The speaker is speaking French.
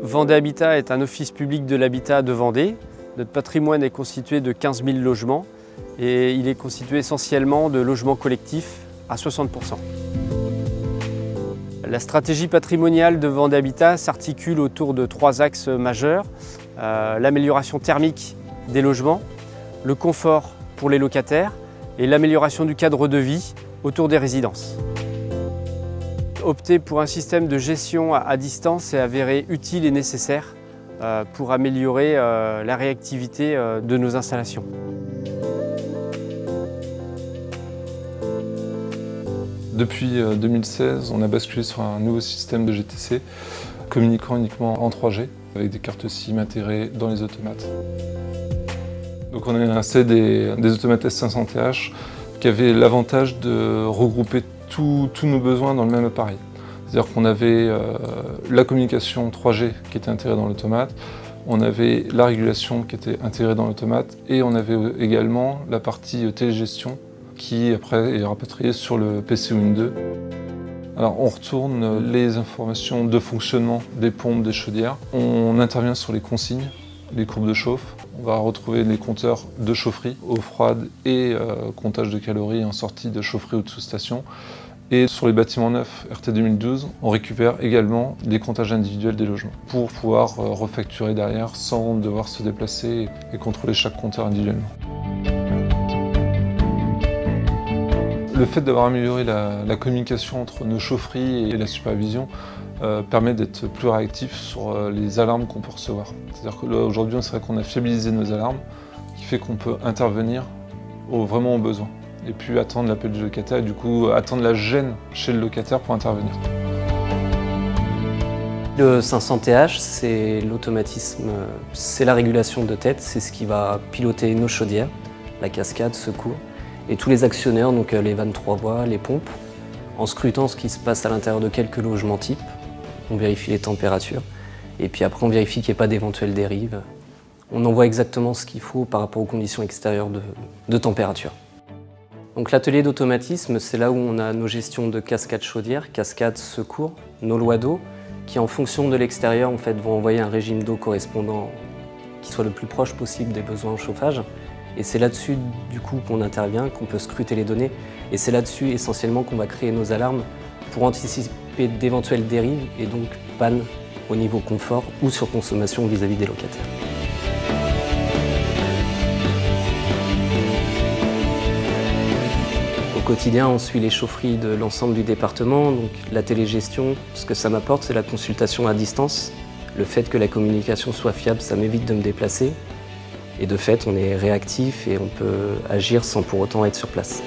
Vendée Habitat est un office public de l'habitat de Vendée. Notre patrimoine est constitué de 15 000 logements et il est constitué essentiellement de logements collectifs à 60%. La stratégie patrimoniale de Vendée Habitat s'articule autour de 3 axes majeurs. L'amélioration thermique des logements, le confort pour les locataires et l'amélioration du cadre de vie autour des résidences. Opter pour un système de gestion à distance est avéré utile et nécessaire pour améliorer la réactivité de nos installations. Depuis 2016, on a basculé sur un nouveau système de GTC communiquant uniquement en 3G avec des cartes SIM intégrées dans les automates. Donc on a installé des automates S500TH qui avaient l'avantage de regrouper tous nos besoins dans le même appareil. C'est-à-dire qu'on avait la communication 3G qui était intégrée dans l'automate, on avait la régulation qui était intégrée dans l'automate et on avait également la partie télégestion qui après est rapatriée sur le PC Win 2. Alors on retourne les informations de fonctionnement des pompes, des chaudières. On intervient sur les consignes, les courbes de chauffe. On va retrouver les compteurs de chaufferie, eau froide et comptage de calories en sortie de chaufferie ou de sous-station. Et sur les bâtiments neufs RT 2012, on récupère également les comptages individuels des logements pour pouvoir refacturer derrière sans devoir se déplacer et contrôler chaque compteur individuellement. Le fait d'avoir amélioré la communication entre nos chaufferies et la supervision permet d'être plus réactif sur les alarmes qu'on peut recevoir. C'est-à-dire qu'aujourd'hui, c'est vrai qu'on a fiabilisé nos alarmes, qui fait qu'on peut intervenir vraiment aux besoins. Et puis attendre l'appel du locataire et du coup attendre la gêne chez le locataire pour intervenir. Le 500TH, c'est l'automatisme, c'est la régulation de tête, c'est ce qui va piloter nos chaudières, la cascade, secours, et tous les actionneurs, donc les vannes 3 voies, les pompes, en scrutant ce qui se passe à l'intérieur de quelques logements types. On vérifie les températures, et puis après on vérifie qu'il n'y ait pas d'éventuelles dérives. On envoie exactement ce qu'il faut par rapport aux conditions extérieures de température. Donc l'atelier d'automatisme, c'est là où on a nos gestions de cascade chaudière, cascade secours, nos lois d'eau, qui en fonction de l'extérieur en fait, vont envoyer un régime d'eau correspondant qui soit le plus proche possible des besoins en chauffage. Et c'est là-dessus du coup qu'on intervient, qu'on peut scruter les données. Et c'est là-dessus essentiellement qu'on va créer nos alarmes pour anticiper d'éventuelles dérives et donc panne au niveau confort ou surconsommation vis-à-vis des locataires. Au quotidien, on suit les chaufferies de l'ensemble du département, donc la télégestion, ce que ça m'apporte, c'est la consultation à distance. Le fait que la communication soit fiable, ça m'évite de me déplacer. Et de fait, on est réactif et on peut agir sans pour autant être sur place.